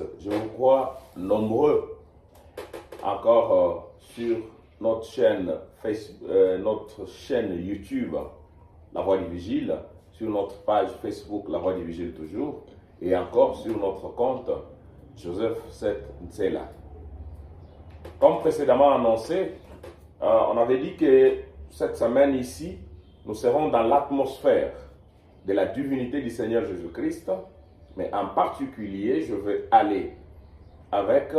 Christ, je vous crois nombreux encore sur notre chaîne, notre chaîne YouTube, La Voix du Vigile, sur notre page Facebook, La Voix du Vigile toujours, et encore sur notre compte, Joseph 7 Ntsela. Comme précédemment annoncé, on avait dit que cette semaine ici, nous serons dans l'atmosphère de la divinité du Seigneur Jésus-Christ, mais en particulier, je vais aller avec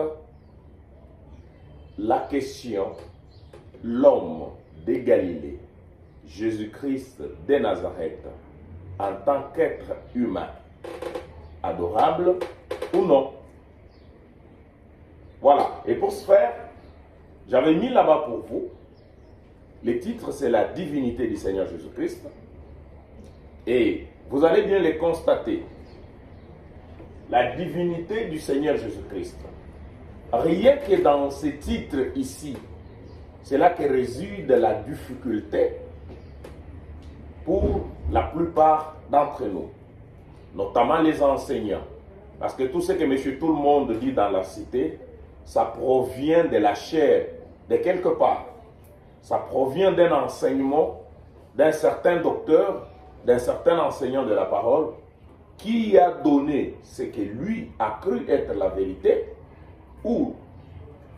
la question, l'homme de Galilée, Jésus-Christ de Nazareth, en tant qu'être humain, adorable ou non. Voilà, et pour ce faire, j'avais mis là-bas pour vous, le titre c'est la divinité du Seigneur Jésus-Christ, et vous allez bien le constater, la divinité du Seigneur Jésus-Christ. Rien que dans ce titre ici, c'est là que réside la difficulté pour la plupart d'entre nous, notamment les enseignants. Parce que tout ce que monsieur tout le monde dit dans la cité, ça provient de la chair, de quelque part. Ça provient d'un enseignement, d'un certain docteur, d'un certain enseignant de la parole, qui a donné ce que lui a cru être la vérité, ou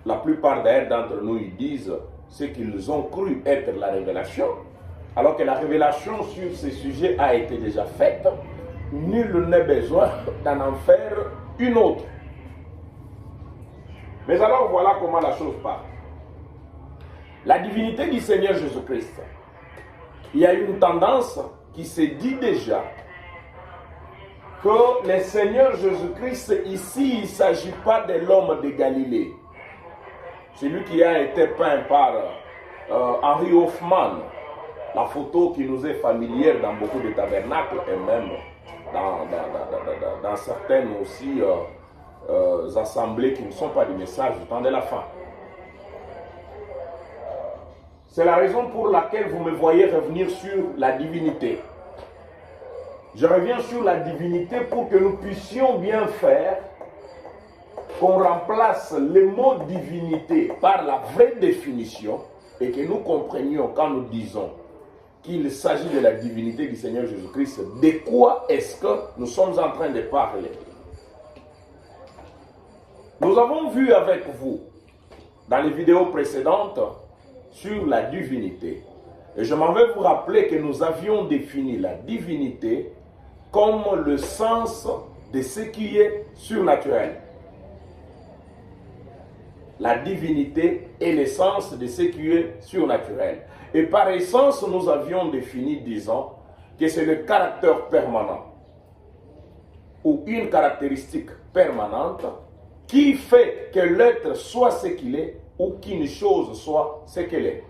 la plupart d'entre nous ils disent ce qu'ils ont cru être la révélation, alors que la révélation sur ce sujet a été déjà faite, nul n'est besoin d'en en faire une autre. Mais alors voilà comment la chose part. La divinité du Seigneur Jésus-Christ, il y a une tendance qui se dit déjà que le Seigneur Jésus-Christ, ici, il ne s'agit pas de l'homme de Galilée. Celui qui a été peint par Henry Hoffman, la photo qui nous est familière dans beaucoup de tabernacles et même dans certaines aussi assemblées qui ne sont pas du message du temps de la fin. C'est la raison pour laquelle vous me voyez revenir sur la divinité. Je reviens sur la divinité pour que nous puissions bien faire qu'on remplace le mot divinité par la vraie définition et que nous comprenions quand nous disons qu'il s'agit de la divinité du Seigneur Jésus-Christ, de quoi est-ce que nous sommes en train de parler. Nous avons vu avec vous dans les vidéos précédentes sur la divinité. Et je m'en vais vous rappeler que nous avions défini la divinité comme le sens de ce qui est surnaturel. La divinité est l'essence de ce qui est surnaturel. Et par essence, nous avions défini, disons, que c'est le caractère permanent ou une caractéristique permanente qui fait que l'être soit ce qu'il est ou qu'une chose soit ce qu'elle est.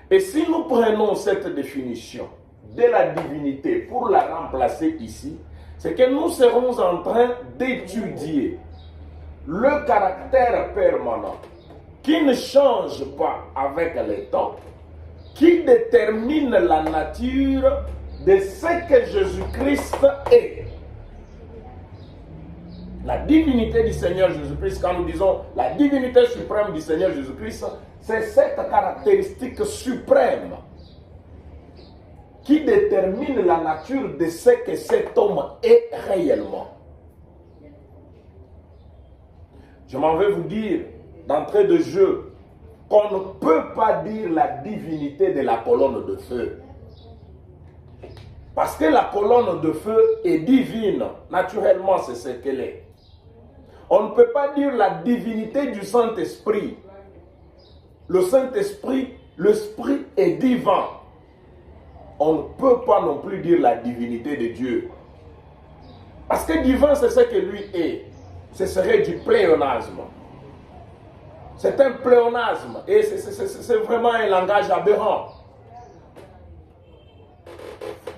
Et si nous prenons cette définition de la divinité pour la remplacer ici, c'est que nous serons en train d'étudier le caractère permanent qui ne change pas avec le temps, qui détermine la nature de ce que Jésus-Christ est. La divinité du Seigneur Jésus-Christ, quand nous disons la divinité suprême du Seigneur Jésus-Christ, c'est cette caractéristique suprême qui détermine la nature de ce que cet homme est réellement. Je m'en vais vous dire d'entrée de jeu qu'on ne peut pas dire la divinité de la colonne de feu. Parce que la colonne de feu est divine. Naturellement, c'est ce qu'elle est. On ne peut pas dire la divinité du Saint-Esprit. Le Saint-Esprit, l'Esprit est divin. On ne peut pas non plus dire la divinité de Dieu. Parce que divin, c'est ce que lui est. Ce serait du pléonasme. C'est un pléonasme. Et c'est vraiment un langage aberrant.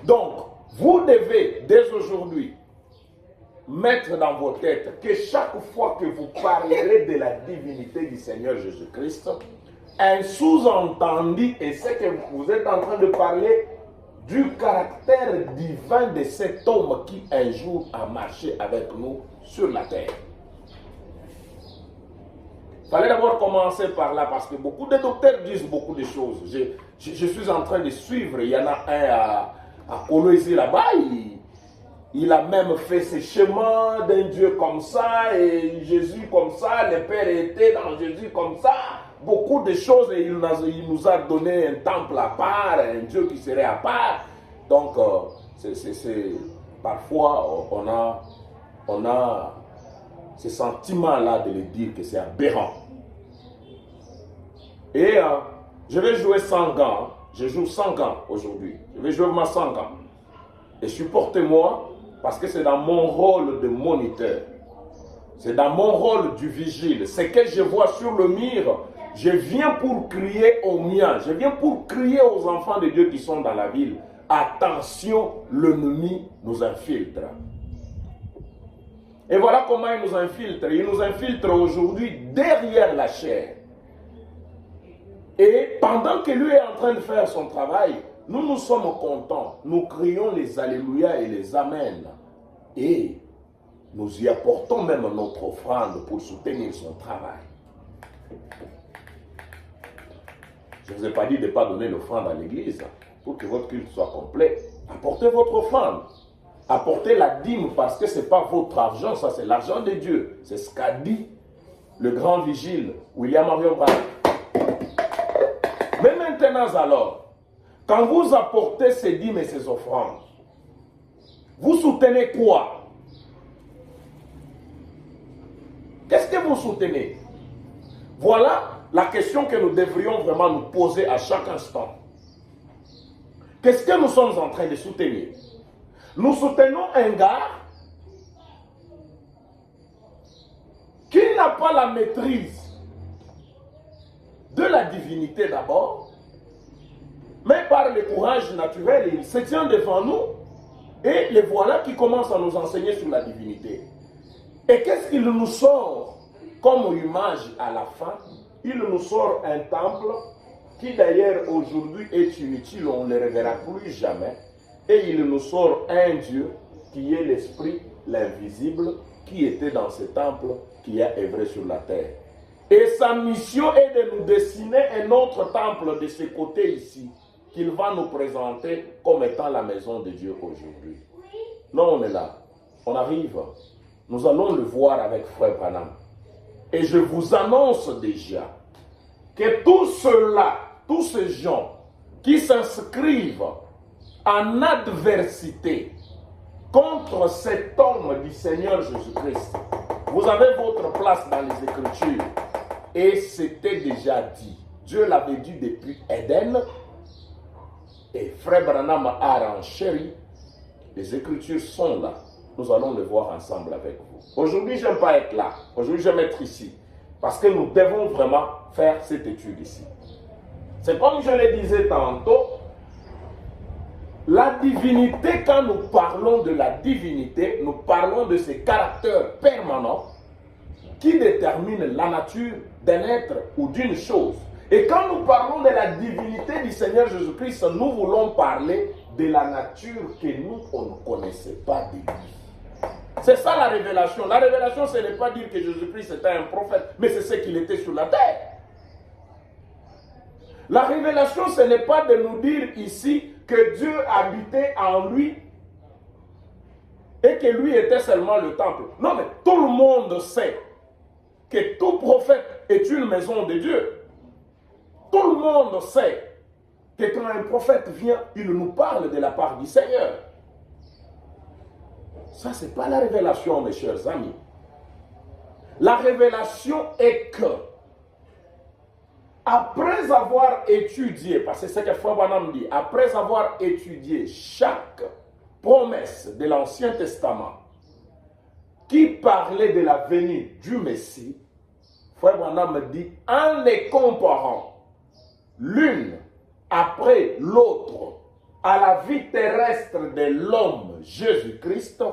Donc, vous devez, dès aujourd'hui, mettre dans vos têtes que chaque fois que vous parlerez de la divinité du Seigneur Jésus-Christ, un sous-entendu est ce que vous êtes en train de parler du caractère divin de cet homme qui un jour a marché avec nous sur la terre. Il fallait d'abord commencer par là parce que beaucoup de docteurs disent beaucoup de choses. Je suis en train de suivre, il y en a un à Coloisie là-bas, il a même fait ce chemin d'un Dieu comme ça, et Jésus comme ça, le Père était dans Jésus comme ça, beaucoup de choses, et il nous a donné un temple à part, un Dieu qui serait à part. Donc, parfois, on a ce sentiment-là de le dire que c'est aberrant. Et je vais jouer sans gants, je joue sans gants aujourd'hui, je vais jouer vraiment sans gants. Et supportez-moi, parce que c'est dans mon rôle de moniteur, c'est dans mon rôle du vigile. Ce que je vois sur le mur, je viens pour crier aux miens, je viens pour crier aux enfants de Dieu qui sont dans la ville. Attention, l'ennemi nous infiltre. Et voilà comment il nous infiltre. Il nous infiltre aujourd'hui derrière la chair. Et pendant que lui est en train de faire son travail, nous sommes contents. Nous crions les Alléluia et les Amen. Et nous y apportons même notre offrande pour soutenir son travail. Je ne vous ai pas dit de ne pas donner l'offrande à l'église pour que votre culte soit complet. Apportez votre offrande. Apportez la dîme parce que ce n'est pas votre argent, ça c'est l'argent de Dieu. C'est ce qu'a dit le grand vigile William Marion Branham. Mais maintenant alors, quand vous apportez ces dîmes et ces offrandes, vous soutenez quoi? Qu'est-ce que vous soutenez? Voilà la question que nous devrions vraiment nous poser à chaque instant. Qu'est-ce que nous sommes en train de soutenir? Nous soutenons un gars qui n'a pas la maîtrise de la divinité d'abord, mais par le courage naturel, il se tient devant nous et le voilà qui commence à nous enseigner sur la divinité. Et qu'est-ce qu'il nous sort comme image à la fin? Il nous sort un temple qui d'ailleurs aujourd'hui est inutile, on ne le reverra plus jamais. Et il nous sort un Dieu qui est l'Esprit, l'invisible, qui était dans ce temple, qui a œuvré sur la terre. Et sa mission est de nous dessiner un autre temple de ce côté ici, qu'il va nous présenter comme étant la maison de Dieu aujourd'hui. Là, on est là, on arrive, nous allons le voir avec Frère Branham. Et je vous annonce déjà que tous ceux-là, tous ces gens qui s'inscrivent en adversité contre cet homme du Seigneur Jésus-Christ, vous avez votre place dans les Écritures. Et c'était déjà dit. Dieu l'avait dit depuis Éden. Et Frère Branham a renchéri. Les Écritures sont là. Nous allons le voir ensemble avec vous. Aujourd'hui, je n'aime pas être là. Aujourd'hui, j'aime être ici. Parce que nous devons vraiment faire cette étude ici. C'est comme je le disais tantôt. La divinité, quand nous parlons de la divinité, nous parlons de ces caractères permanents qui déterminent la nature d'un être ou d'une chose. Et quand nous parlons de la divinité du Seigneur Jésus-Christ, nous voulons parler de la nature que nous, on ne connaissait pas de lui. C'est ça la révélation. La révélation, ce n'est pas dire que Jésus-Christ était un prophète, mais c'est ce qu'il était sur la terre. La révélation, ce n'est pas de nous dire ici que Dieu habitait en lui et que lui était seulement le temple. Non, mais tout le monde sait que tout prophète est une maison de Dieu. Tout le monde sait que quand un prophète vient, il nous parle de la part du Seigneur. Ça, ce n'est pas la révélation, mes chers amis. La révélation est que, après avoir étudié, parce que c'est ce que Frère Branham dit, après avoir étudié chaque promesse de l'Ancien Testament qui parlait de la venue du Messie, Frère Branham dit, en les comparant l'une après l'autre à la vie terrestre de l'homme Jésus-Christ,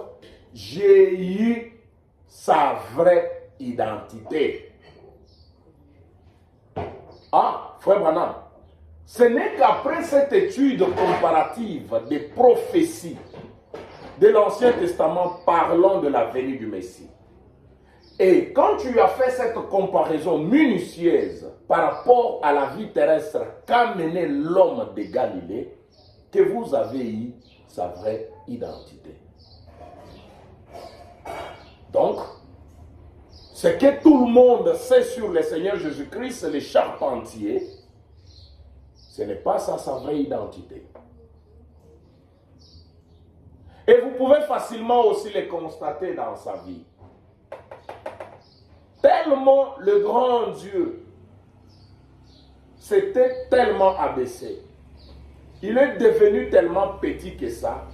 j'ai eu sa vraie identité. Ah, Frère Branham, Ce n'est qu'après cette étude comparative des prophéties de l'Ancien Testament parlant de la venue du Messie. Et quand tu as fait cette comparaison minutieuse par rapport à la vie terrestre qu'a mené l'homme de Galilée, que vous avez eu sa vraie identité. Donc, ce que tout le monde sait sur le Seigneur Jésus-Christ, le charpentier, ce n'est pas ça sa vraie identité. Et vous pouvez facilement aussi le constater dans sa vie. Tellement le grand Dieu s'était tellement abaissé. Il est devenu tellement petit que ça,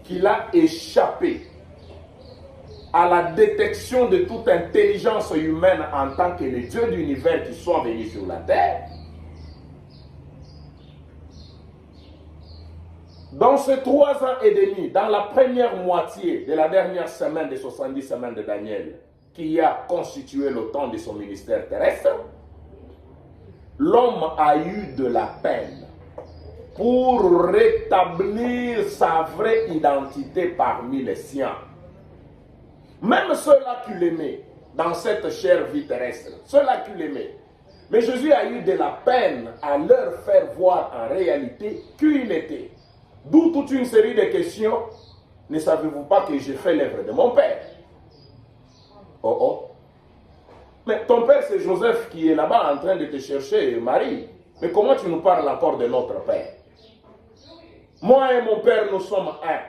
qu'il a échappé à la détection de toute intelligence humaine en tant que le Dieu de l'univers qui soit venu sur la terre. Dans ces 3 ans et demi, dans la première moitié de la dernière semaine des 70 semaines de Daniel, qui a constitué le temps de son ministère terrestre, l'homme a eu de la peine pour rétablir sa vraie identité parmi les siens. Même ceux-là qui l'aimaient dans cette chère vie terrestre, ceux-là qui l'aimaient. Mais Jésus a eu de la peine à leur faire voir en réalité qui il était. D'où toute une série de questions. Ne savez-vous pas que j'ai fait l'œuvre de mon Père? Oh oh. Mais ton père, c'est Joseph qui est là-bas en train de te chercher, Marie. Mais comment tu nous parles encore de notre Père? Moi et mon père, nous sommes un.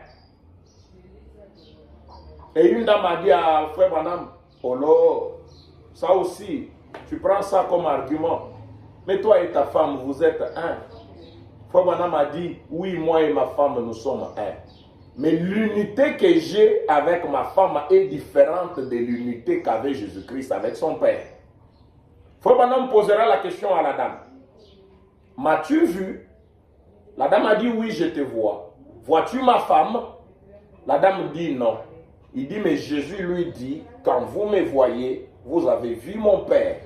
Et une dame a dit à frère Branham, oh là, ça aussi, tu prends ça comme argument. Mais toi et ta femme, vous êtes un. Frère Branham a dit, oui, moi et ma femme, nous sommes un. Mais l'unité que j'ai avec ma femme est différente de l'unité qu'avait Jésus-Christ avec son Père. Frère Branham posera la question à la dame. M'as-tu vu? La dame a dit, oui, je te vois. Vois-tu ma femme? La dame dit non. Il dit, mais Jésus lui dit, quand vous me voyez, vous avez vu mon Père.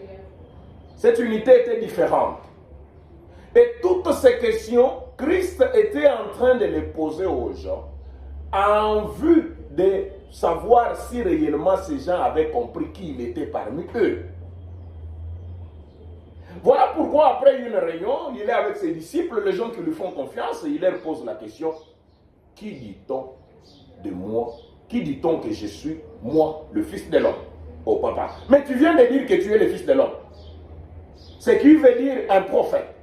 Cette unité était différente. Et toutes ces questions, Christ était en train de les poser aux gens en vue de savoir si réellement ces gens avaient compris qui il était parmi eux. Voilà pourquoi après une réunion, il est avec ses disciples, les gens qui lui font confiance, et il leur pose la question, qui dit-on de moi? Qui dit-on que je suis, moi, le fils de l'homme? Oh papa, mais tu viens de dire que tu es le fils de l'homme. Ce qui veut dire un prophète.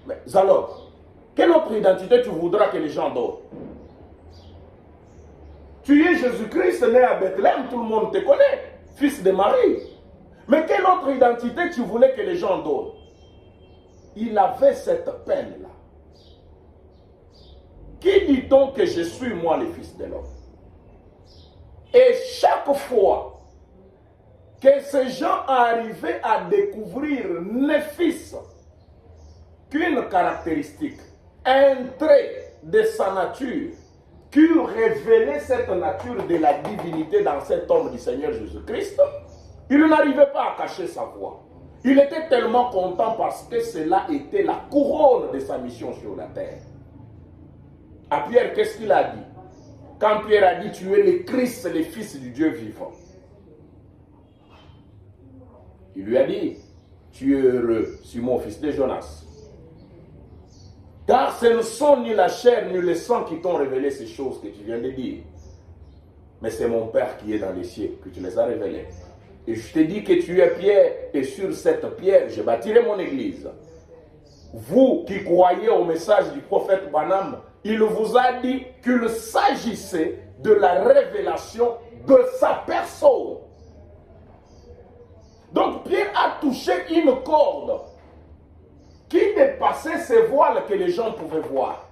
Mais alors, quelle autre identité tu voudras que les gens donnent? Tu es Jésus-Christ, né à Bethléem, tout le monde te connaît, fils de Marie. Mais quelle autre identité tu voulais que les gens donnent? Il avait cette peine-là. Qui dit-on que je suis, moi, le fils de l'homme? Et chaque fois que ces gens arrivaient à découvrir ne fils qu'une caractéristique, un trait de sa nature, qui révélait cette nature de la divinité dans cet homme du Seigneur Jésus-Christ, il n'arrivait pas à cacher sa voix. Il était tellement content parce que cela était la couronne de sa mission sur la terre. À Pierre, qu'est-ce qu'il a dit? Quand Pierre a dit, tu es le Christ, le Fils du Dieu vivant. Il lui a dit, tu es heureux, Simon, fils de Jonas. Car ce ne sont ni la chair ni le sang qui t'ont révélé ces choses que tu viens de dire. Mais c'est mon Père qui est dans les cieux que tu les as révélées. Et je te dis que tu es Pierre, et sur cette pierre, je bâtirai mon église. Vous qui croyez au message du prophète Branham, il vous a dit qu'il s'agissait de la révélation de sa personne. Donc Pierre a touché une corde qui dépassait ces voiles que les gens pouvaient voir.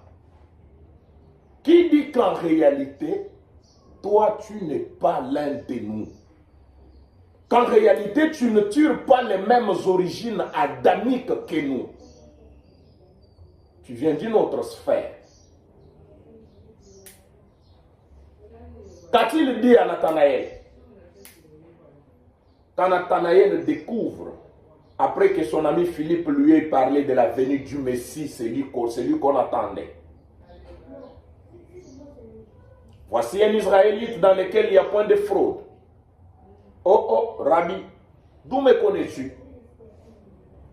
Qui dit qu'en réalité, toi tu n'es pas l'un de nous. Qu'en réalité, tu ne tires pas les mêmes origines adamiques que nous. Tu viens d'une autre sphère. Qu'a-t-il dit à Nathanaël? Quand Nathanaël découvre après que son ami Philippe lui ait parlé de la venue du Messie, celui qu'on attendait. Voici un Israélite dans lequel il n'y a point de fraude. Oh, oh, Rabbi, d'où me connais-tu?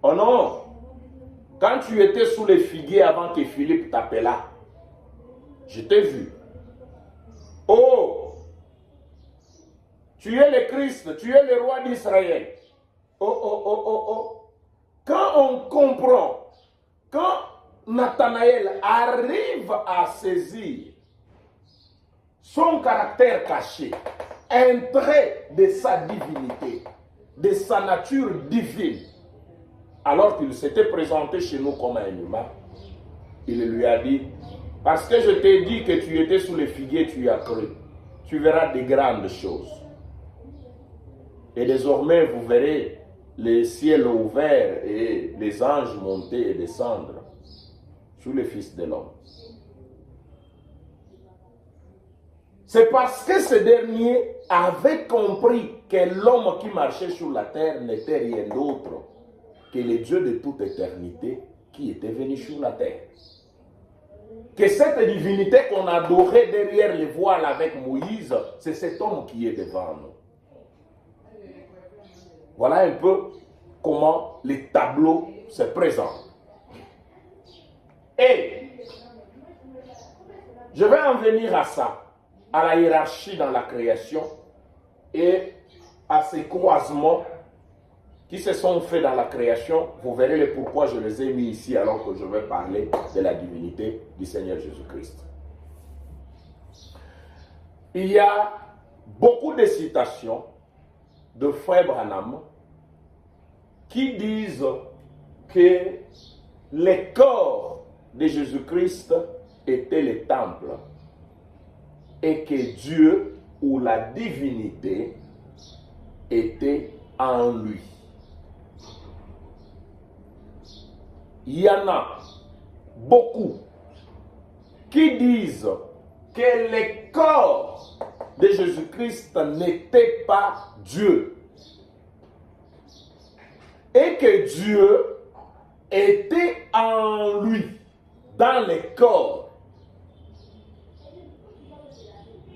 Oh non, quand tu étais sous les figuiers avant que Philippe t'appela, je t'ai vu. Oh, tu es le Christ, tu es le roi d'Israël. Oh, oh, oh, oh, oh. Quand on comprend, quand Nathanaël arrive à saisir son caractère caché, un trait de sa divinité, de sa nature divine, alors qu'il s'était présenté chez nous comme un humain, il lui a dit, parce que je t'ai dit que tu étais sous les figuiers, tu y as cru. Tu verras des grandes choses. Et désormais, vous verrez les ciels ouverts et les anges monter et descendre sur le Fils de l'homme. C'est parce que ce dernier avait compris que l'homme qui marchait sur la terre n'était rien d'autre que le Dieu de toute éternité qui était venu sur la terre. Que cette divinité qu'on adorait derrière les voiles avec Moïse, c'est cet homme qui est devant nous. Voilà un peu comment les tableaux se présentent. Et je vais en venir à ça, à la hiérarchie dans la création et à ces croisements qui se sont faits dans la création. Vous verrez le pourquoi je les ai mis ici alors que je vais parler de la divinité du Seigneur Jésus-Christ. Il y a beaucoup de citations de Frère Branham qui disent que le corps de Jésus-Christ était le temple et que Dieu ou la divinité était en lui. Il y en a beaucoup qui disent que le corps de Jésus-Christ n'était pas Dieu et que Dieu était en lui, dans le corps.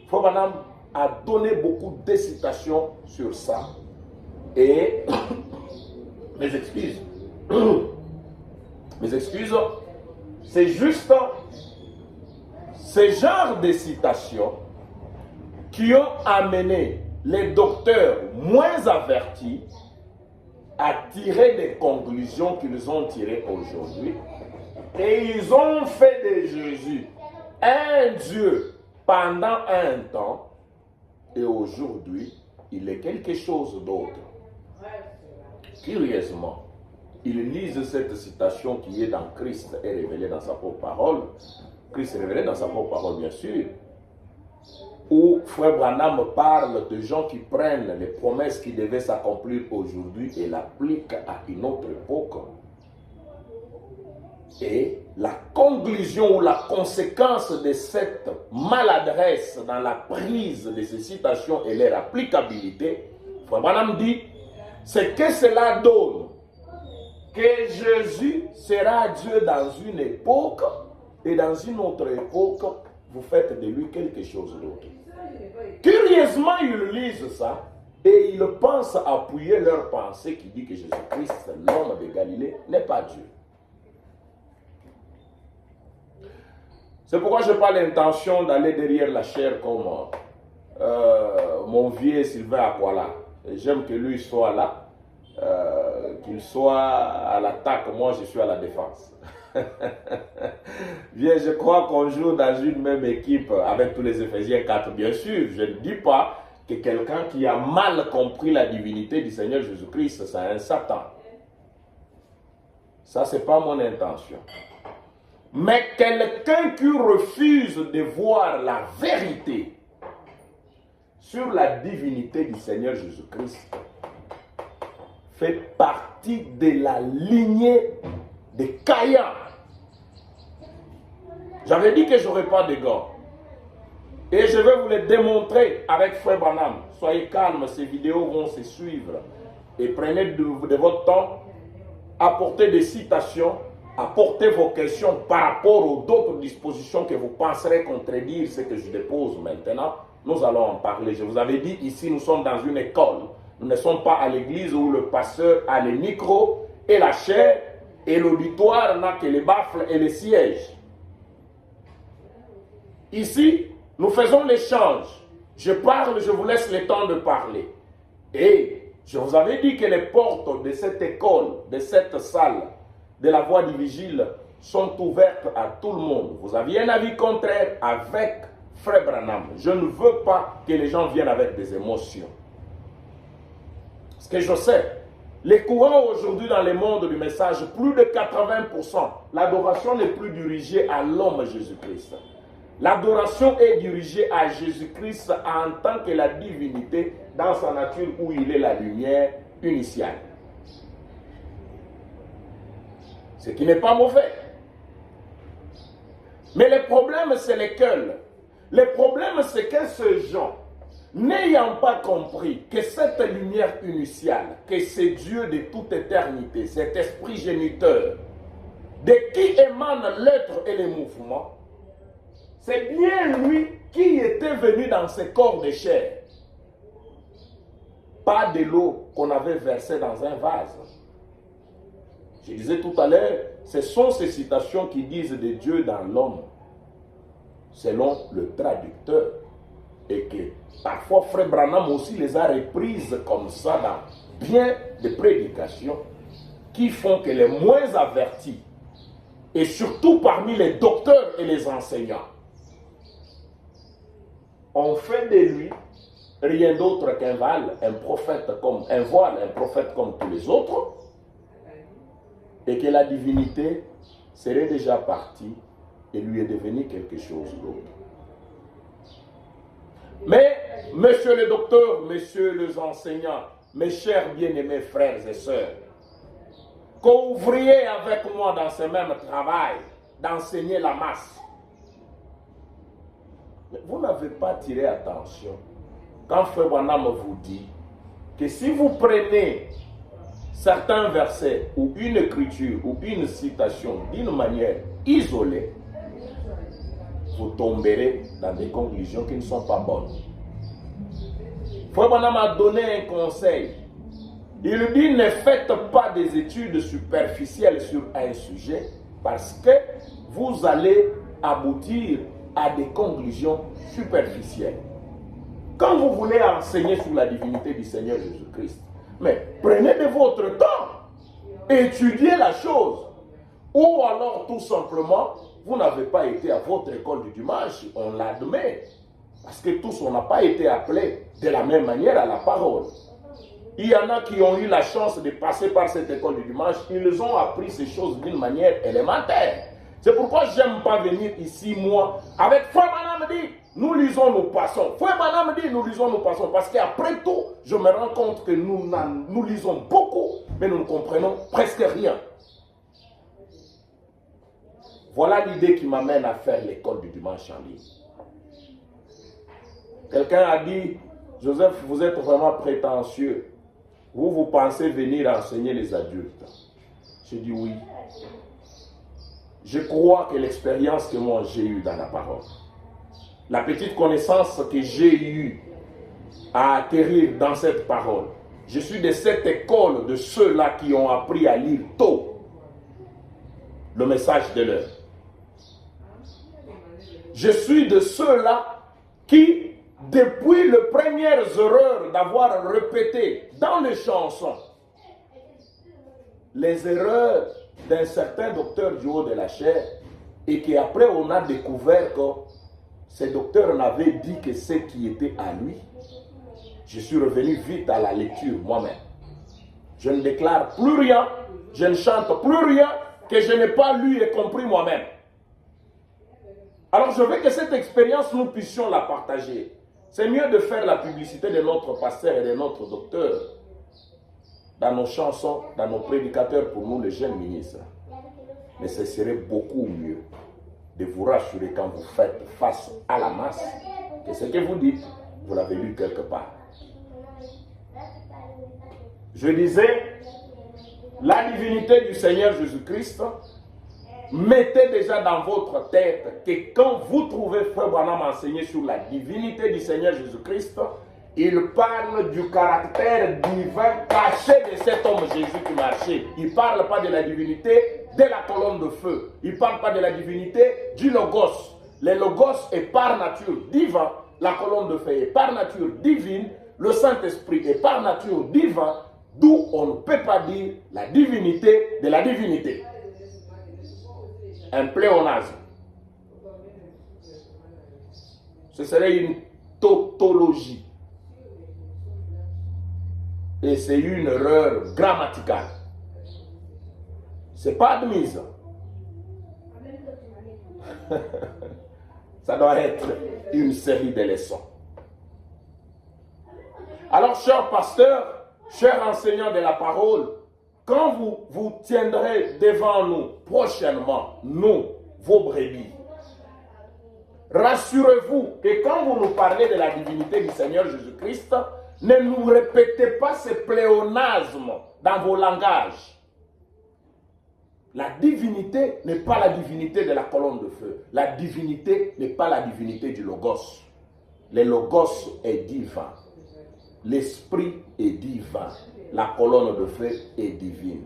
Frère Branham a donné beaucoup de citations sur ça. Et mes excuses, c'est juste ce genre de citations qui ont amené les docteurs moins avertis à tirer des conclusions qu'ils ont tirées aujourd'hui. Et ils ont fait de Jésus un Dieu pendant un temps, et aujourd'hui, il est quelque chose d'autre. Curieusement, ils lisent cette citation qui est dans Christ et révélée dans sa propre parole. Christ est révélé dans sa propre parole, bien sûr, où Frère Branham parle de gens qui prennent les promesses qui devaient s'accomplir aujourd'hui et l'appliquent à une autre époque. Et la conclusion ou la conséquence de cette maladresse dans la prise de ces citations et leur applicabilité, Frère Branham dit, c'est que cela donne que Jésus sera Dieu dans une époque et dans une autre époque, vous faites de lui quelque chose d'autre. Curieusement, ils lisent ça et ils pensent appuyer leur pensée qui dit que Jésus-Christ, l'homme de Galilée, n'est pas Dieu. C'est pourquoi je n'ai pas l'intention d'aller derrière la chair comme mon vieux Sylvain Akwala. J'aime que lui soit là, qu'il soit à l'attaque, moi je suis à la défense. Bien, je crois qu'on joue dans une même équipe avec tous les Éphésiens 4, bien sûr. Je ne dis pas que quelqu'un qui a mal compris la divinité du Seigneur Jésus-Christ, c'est un Satan. Ça, ce n'est pas mon intention. Mais quelqu'un qui refuse de voir la vérité sur la divinité du Seigneur Jésus-Christ fait partie de la lignée de Caïn. J'avais dit que je n'aurais pas de gants. Et je vais vous le démontrer avec Frère Branham. Soyez calmes, ces vidéos vont se suivre. Et prenez de votre temps apporter des citations, apporter vos questions par rapport aux d'autres dispositions que vous penserez contredire ce que je dépose maintenant. Nous allons en parler. Je vous avais dit, ici, nous sommes dans une école. Nous ne sommes pas à l'église où le pasteur a les micros et la chaire et l'auditoire n'a que les baffles et les sièges. Ici, nous faisons l'échange. Je parle, je vous laisse le temps de parler. Et je vous avais dit que les portes de cette école, de cette salle, de la voie du vigile, sont ouvertes à tout le monde. Vous aviez un avis contraire avec Frère Branham. Je ne veux pas que les gens viennent avec des émotions. Ce que je sais, les courants aujourd'hui dans le monde du message, plus de 80%, l'adoration n'est plus dirigée à l'homme Jésus-Christ. L'adoration est dirigée à Jésus-Christ en tant que la divinité dans sa nature où il est la lumière initiale. Ce qui n'est pas mauvais. Mais le problème, c'est lequel? Le problème, c'est que ces gens, n'ayant pas compris que cette lumière initiale, que c'est Dieu de toute éternité, cet esprit géniteur, de qui émane l'être et le mouvement, c'est bien lui qui était venu dans ce corps de chair. Pas de l'eau qu'on avait versée dans un vase. Je disais tout à l'heure, ce sont ces citations qui disent de Dieu dans l'homme, selon le traducteur. Et que parfois Frère Branham aussi les a reprises comme ça dans bien des prédications qui font que les moins avertis, et surtout parmi les docteurs et les enseignants, on fait de lui rien d'autre qu'un voile, un prophète comme un voile, un prophète comme tous les autres, et que la divinité serait déjà partie et lui est devenue quelque chose d'autre. Mais, monsieur le docteur, messieurs les enseignants, mes chers bien-aimés frères et sœurs, qu'ouvriez avec moi dans ce même travail d'enseigner la masse. Mais vous n'avez pas tiré attention quand Frère Branham vous dit que si vous prenez certains versets ou une écriture ou une citation d'une manière isolée, vous tomberez dans des conclusions qui ne sont pas bonnes. Frère Branham a donné un conseil. Il dit, ne faites pas des études superficielles sur un sujet parce que vous allez aboutir à des conclusions superficielles. Quand vous voulez enseigner sur la divinité du Seigneur Jésus-Christ, mais prenez de votre temps, étudiez la chose. Ou alors tout simplement, vous n'avez pas été à votre école du dimanche, on l'admet. Parce que tous, on n'a pas été appelés de la même manière à la parole. Il y en a qui ont eu la chance de passer par cette école du dimanche, ils ont appris ces choses d'une manière élémentaire. C'est pourquoi je n'aime pas venir ici, moi, avec Frère Branham dit, nous lisons, nous passons. Frère Branham dit, nous lisons, nous passons. Parce qu'après tout, je me rends compte que nous lisons beaucoup, mais nous ne comprenons presque rien. Voilà l'idée qui m'amène à faire l'école du dimanche en ligne. Quelqu'un a dit, Joseph, vous êtes vraiment prétentieux. Vous pensez venir enseigner les adultes? J'ai dit oui. Je crois que l'expérience que moi j'ai eue dans la parole, la petite connaissance que j'ai eue à atterrir dans cette parole, je suis de cette école de ceux-là qui ont appris à lire tôt le message de l'heure. Je suis de ceux-là qui, depuis les premières erreurs d'avoir répété dans les chansons, les erreurs d'un certain docteur du haut de la chair, et qu'après on a découvert que ce docteur n'avait dit que ce qui était à lui, je suis revenu vite à la lecture moi-même. Je ne déclare plus rien, je ne chante plus rien que je n'ai pas lu et compris moi-même. Alors je veux que cette expérience, nous puissions la partager. C'est mieux de faire la publicité de notre pasteur et de notre docteur dans nos chansons, dans nos prédicateurs pour nous les jeunes ministres. Mais ce serait beaucoup mieux de vous rassurer quand vous faites face à la masse que ce que vous dites, vous l'avez lu quelque part. Je disais, la divinité du Seigneur Jésus-Christ, mettez déjà dans votre tête que quand vous trouvez Frère Branham enseigner sur la divinité du Seigneur Jésus-Christ, il parle du caractère divin caché de cet homme Jésus qui marchait. Il ne parle pas de la divinité de la colonne de feu. Il ne parle pas de la divinité du Logos. Le Logos est par nature divin. La colonne de feu est par nature divine. Le Saint-Esprit est par nature divin. D'où on ne peut pas dire la divinité de la divinité. Un pléonasme. Ce serait une tautologie. Et c'est une erreur grammaticale. Ce n'est pas admise. Ça doit être une série de leçons. Alors, chers pasteurs, chers enseignants de la parole, quand vous tiendrez devant nous prochainement, nous, vos brebis, rassurez-vous que quand vous nous parlez de la divinité du Seigneur Jésus-Christ, ne nous répétez pas ces pléonasmes dans vos langages. La divinité n'est pas la divinité de la colonne de feu. La divinité n'est pas la divinité du Logos. Le Logos est divin. L'Esprit est divin. La colonne de feu est divine.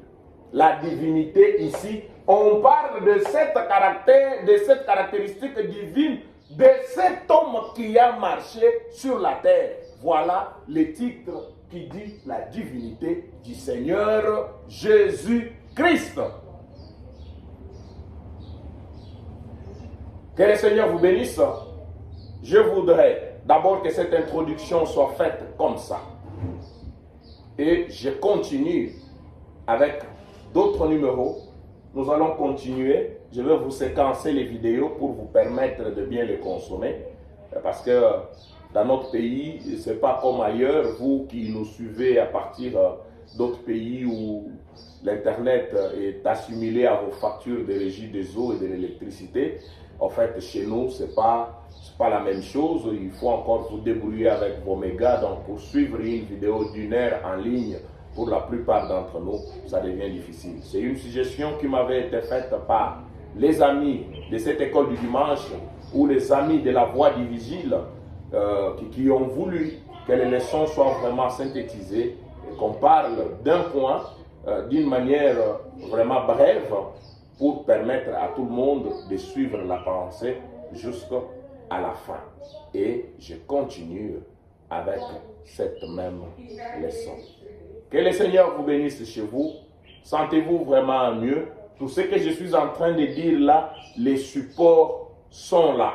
La divinité ici, on parle de cette caractéristique divine de cet homme qui a marché sur la terre. Voilà le titre qui dit la divinité du Seigneur Jésus-Christ. Que le Seigneur vous bénisse. Je voudrais d'abord que cette introduction soit faite comme ça. Et je continue avec d'autres numéros. Nous allons continuer. Je vais vous séquencer les vidéos pour vous permettre de bien les consommer. Parce que dans notre pays, ce n'est pas comme ailleurs. Vous qui nous suivez à partir d'autres pays où l'Internet est assimilé à vos factures de régie des eaux et de l'électricité. En fait, chez nous, ce n'est pas la même chose. Il faut encore vous débrouiller avec vos mégas. Donc, pour suivre une vidéo d'1 heure en ligne, pour la plupart d'entre nous, ça devient difficile. C'est une suggestion qui m'avait été faite par les amis de cette école du dimanche ou les amis de la voix du vigile qui ont voulu que les leçons soient vraiment synthétisées et qu'on parle d'un point d'une manière vraiment brève pour permettre à tout le monde de suivre la pensée jusqu'à la fin. Et je continue avec cette même leçon. Que le Seigneur vous bénisse chez vous. Sentez-vous vraiment mieux. Tout ce que je suis en train de dire là, les supports sont là.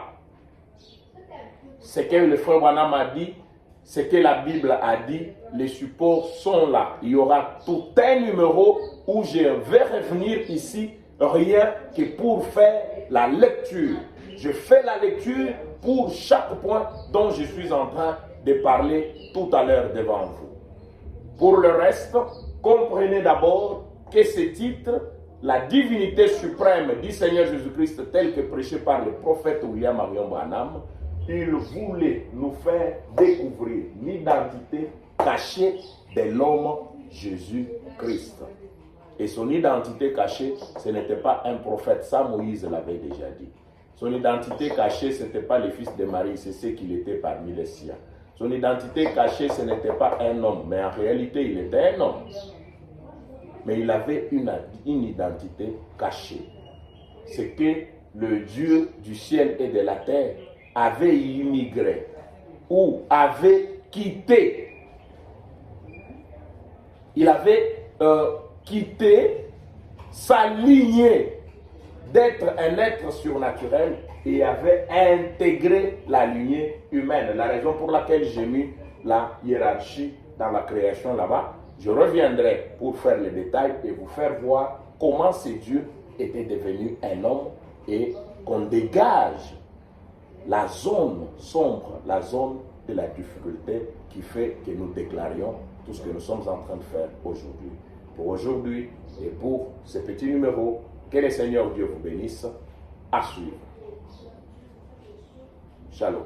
Ce que le frère Branham a dit, ce que la Bible a dit, les supports sont là. Il y aura tout un numéro où je vais revenir ici, rien que pour faire la lecture. Je fais la lecture pour chaque point dont je suis en train de parler tout à l'heure devant vous. Pour le reste, comprenez d'abord que ce titre, la divinité suprême du Seigneur Jésus-Christ, tel que prêché par le prophète William Marion Branham, il voulait nous faire découvrir l'identité cachée de l'homme Jésus-Christ. Et son identité cachée, ce n'était pas un prophète, ça Moïse l'avait déjà dit. Son identité cachée, ce n'était pas le fils de Marie, c'est ce qu'il était parmi les siens. Son identité cachée, ce n'était pas un homme, mais en réalité, il était un homme. Mais il avait une identité cachée. C'est que le Dieu du ciel et de la terre avait immigré ou avait quitté. Il avait quitté sa lignée d'être un être surnaturel et avait intégré la lignée humaine. La raison pour laquelle j'ai mis la hiérarchie dans la création là-bas, je reviendrai pour faire les détails et vous faire voir comment ce Dieu était devenu un homme et qu'on dégage la zone sombre, la zone de la difficulté qui fait que nous déclarions tout ce que nous sommes en train de faire aujourd'hui. Pour aujourd'hui et pour ce petit numéro, que le Seigneur Dieu vous bénisse. À suivre. Shalom.